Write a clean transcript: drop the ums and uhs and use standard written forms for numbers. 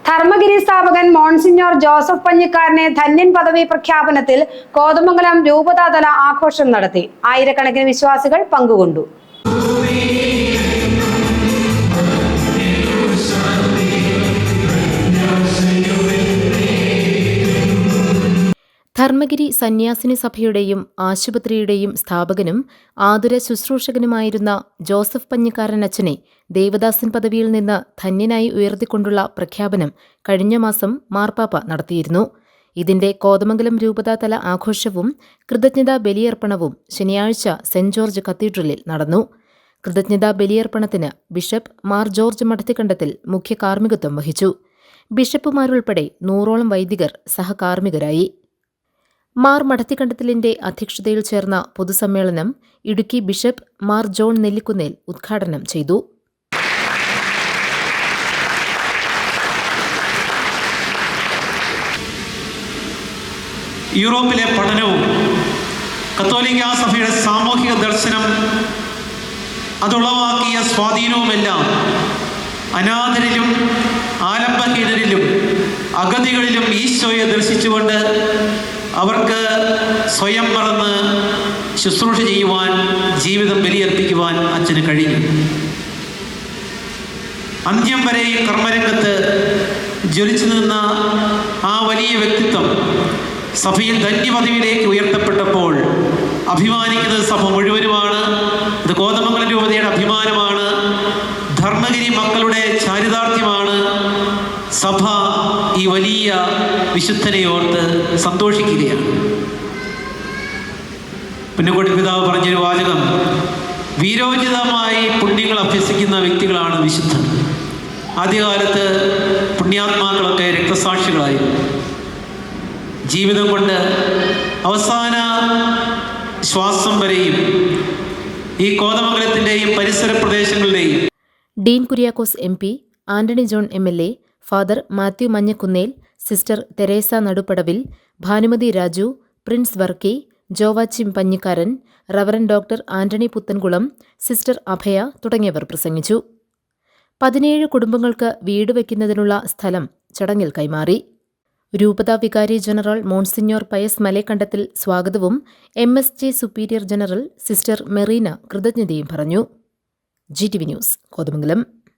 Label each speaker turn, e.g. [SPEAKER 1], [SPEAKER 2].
[SPEAKER 1] ധർമ്മഗിരി സ്ഥാപകൻ monsignor Joseph പഞ്ഞിക്കാരനെ ധന്യൻ പദവി പ്രഖ്യാപനത്തിൽ കോതമംഗലം രൂപതാതല ആഘോഷം നടത്തി. ആയിരക്കണക്കിന് വിശ്വാസികൾ പങ്കുകൊണ്ടു.
[SPEAKER 2] ധർമ്മഗിരി സന്യാസിനി സഭയുടെയും ആശുപത്രിയുടെയും സ്ഥാപകനും ആതുര ശുശ്രൂഷകനുമായിരുന്ന ജോസഫ് പഞ്ഞിക്കാരൻ അച്ഛനെ ദേവദാസൻ പദവിയിൽ നിന്ന് ധന്യനായി ഉയർത്തിക്കൊണ്ടുള്ള പ്രഖ്യാപനം കഴിഞ്ഞ മാസം മാർപ്പാപ്പ നടത്തിയിരുന്നു. ഇതിന്റെ കോതമംഗലം രൂപതാതല ആഘോഷവും കൃതജ്ഞതാ ബലിയർപ്പണവും ശനിയാഴ്ച സെന്റ് ജോർജ് കത്തീഡ്രലിൽ നടന്നു. കൃതജ്ഞതാ ബലിയർപ്പണത്തിന് ബിഷപ്പ് മാർ ജോർജ് മഠത്തിക്കണ്ടത്തിൽ മുഖ്യ കാർമ്മികത്വം വഹിച്ചു. ബിഷപ്പുമാരുൾപ്പെടെ 100ഓളം വൈദികർ സഹകാർമ്മികരായി. മാർ മഠത്തിക്കണ്ടത്തിലിന്റെ അധ്യക്ഷതയിൽ ചേർന്ന പൊതുസമ്മേളനം ഇടുക്കി ബിഷപ്പ് മാർ ജോൺ നെല്ലിക്കുന്നേൽ ഉദ്ഘാടനം ചെയ്തു.
[SPEAKER 3] യൂറോപ്പിലെ പഠനവും കത്തോലിക്ക സഭയുടെ സാമൂഹിക ദർശനം അതുളവാക്കിയ സ്വാധീനവുമെല്ലാം അനാഥരിലും ആലംബഹീനരിലും അഗതികളിലും ഈശോയെ ദർശിച്ചുകൊണ്ട് അവർക്ക് സ്വയം മറന്ന് ശുശ്രൂഷ ചെയ്യുവാൻ, ജീവിതം ബലിയർപ്പിക്കുവാൻ അച്ഛന് കഴിഞ്ഞു. അന്ത്യം വരെ ഈ കർമ്മരംഗത്ത് ജ്വലിച്ചു നിന്ന ആ വലിയ വ്യക്തിത്വം സഭയിൽ ധന്യപദവിയിലേക്ക് ഉയർത്തപ്പെട്ടപ്പോൾ അഭിമാനിക്കുന്നത് സഭ മുഴുവനുമാണ്. ഇത് കോതമംഗലം രൂപതയുടെ അഭിമാനമാണ്. ധർമ്മഗിരി മക്കളുടെ ചാരിതാർത്ഥ്യമാണ്. സഭ ഈ വലിയ വിശുദ്ധനെ ഓർത്ത് സന്തോഷിക്കുകയാണ്. പുന്നക്കോടി പിതാവ് പറഞ്ഞൊരു വാചകം, വീരോചിതമായി പുണ്യങ്ങൾ അഭ്യസിക്കുന്ന വ്യക്തികളാണ് വിശുദ്ധൻ. ആദ്യകാലത്ത് പുണ്യാത്മാക്കളൊക്കെ രക്തസാക്ഷികളായിരുന്നു. ജീവിതം കൊണ്ട് അവസാന ശ്വാസം വരെയും ഈ കോതമംഗലത്തിൻ്റെയും പരിസര പ്രദേശങ്ങളുടെയും
[SPEAKER 2] Dean Kuriakose MP, Antony John MLA, father Mathew Manjakkunnel, sister Teresa Naduppadavil, Bhanumathi Raju, Prince Varkey, Joachim Panjikkaran, reverend doctor Antony Puthenkulam, sister Abhaya തുടങ്ങിയവർ പ്രസംഗിച്ചു. 17 കുടുംബങ്ങൾക്ക് വീട് വയ്ക്കുന്നതിനുള്ള സ്ഥലം ചടങ്ങിൽ കൈമാറി. രൂപതാ വികാരി ജനറൽ മോൺസിഞ്ഞോർ പയസ് മലേക്കണ്ടത്തിൽ സ്വാഗതവും MSJ superior general sister Marina കൃതജ്ഞതയും പറഞ്ഞു. GTV news, Kothamangalam.